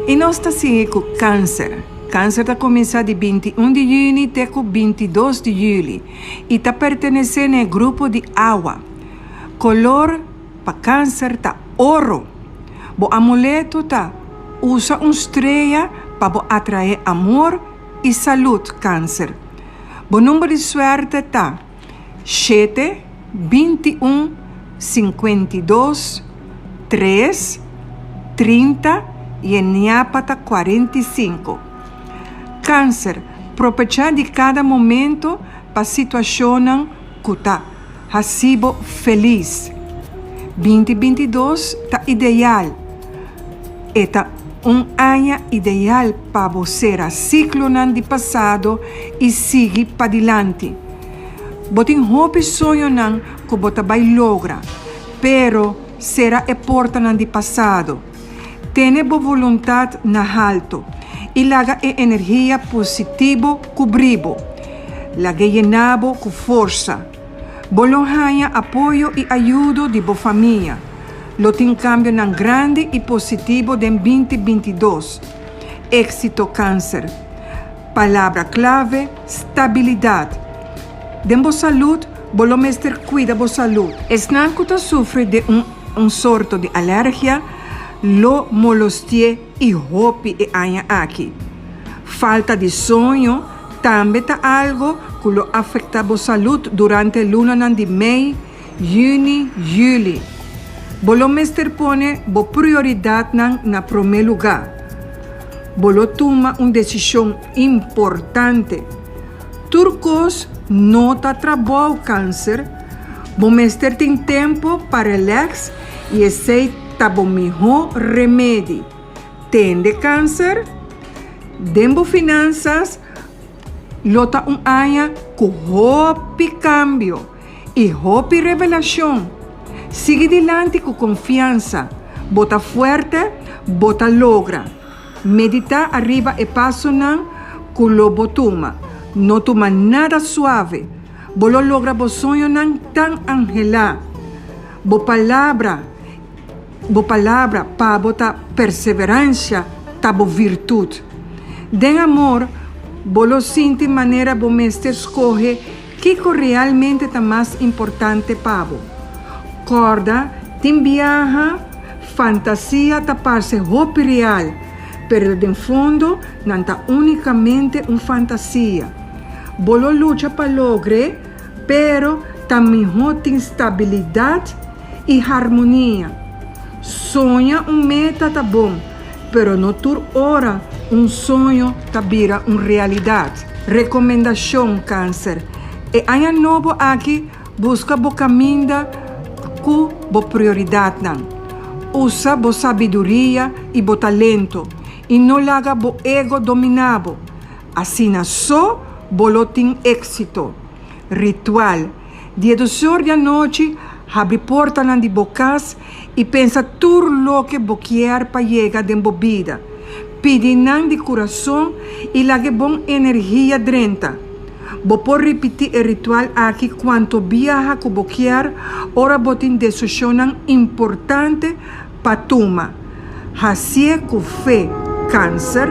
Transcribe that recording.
E nós está com câncer. Câncer está começando de 21 de junho até 22 de julho. E está pertencendo ao grupo de água. Color para câncer está ouro. O amuleto tá usa estrela para atrair amor e saúde, câncer. O número de sorte tá 7, 21, 52, 3, 30 e Niápata 45. Câncer, aproveitar de cada momento para a situação que tá recibo feliz. 2022 tá ideal. Eta ano ideal para você reciclar do passado e seguir para diante. Botem hope sonho não que você vai lograr, pero será a porta do passado. Tenha boa vontade na alto e laga a energia positiva cobribo. Laga llenabo com força. Bolonhanha apoio e ajuda de boa família. Lo tem cambio nan grande e positivo de 2022. Éxito câncer. Palavra clave, estabilidade. De boa saúde, bolo mestre cuida boa saúde. Esnancuta sofre de um sorto de alergia, lo molestie e hope e anha aqui. Falta de sonho, também tá algo que lo afeta boa saúde durante a luna de Mei, Juni, Julho. Bolo mestre pone bo prioridade na primeiro lugar. Bolo toma uma decisão importante. Turcos nota trabalho câncer. Bo mestre tem tempo para relax e aceita bo melhor remédio. Tende câncer? Dembo finanças. Lota ano com hope cambio e hope revelação. Sigue adiante com confiança. Bota forte, bota logra. Medita arriba e passo não com lo botuma. Não toma nada suave. Bolo logra bo sonho não tão angelá. Bo palavra para bota perseverança, tá bo virtude. Den amor, bolo sente maneira bo mestre escorre que realmente tá mais importante para bo. Corda, tem viaja, fantasia tapar-se hope real, pero de fundo não está unicamente fantasia. Bolo luta para lograr, pero também tem estabilidade e harmonia. Sonha meta tá bom, pero não tur hora sonho tá vira realidade. Recomendação câncer. E ano novo aqui busca bo caminho com boa prioridade. Usa boa sabedoria e bom talento e não laga bo ego dominado. Assim só bolo tem êxito. Ritual. Dia 12 da noite, abre porta de bocas e pensa tudo lo que bo quer para chegar de vida. Pede de coração e laga bom energia dentro. Vou por repetir o ritual aqui quanto viaja que vou querer, ora botin decisão importante para tomar. Assim com fé, câncer,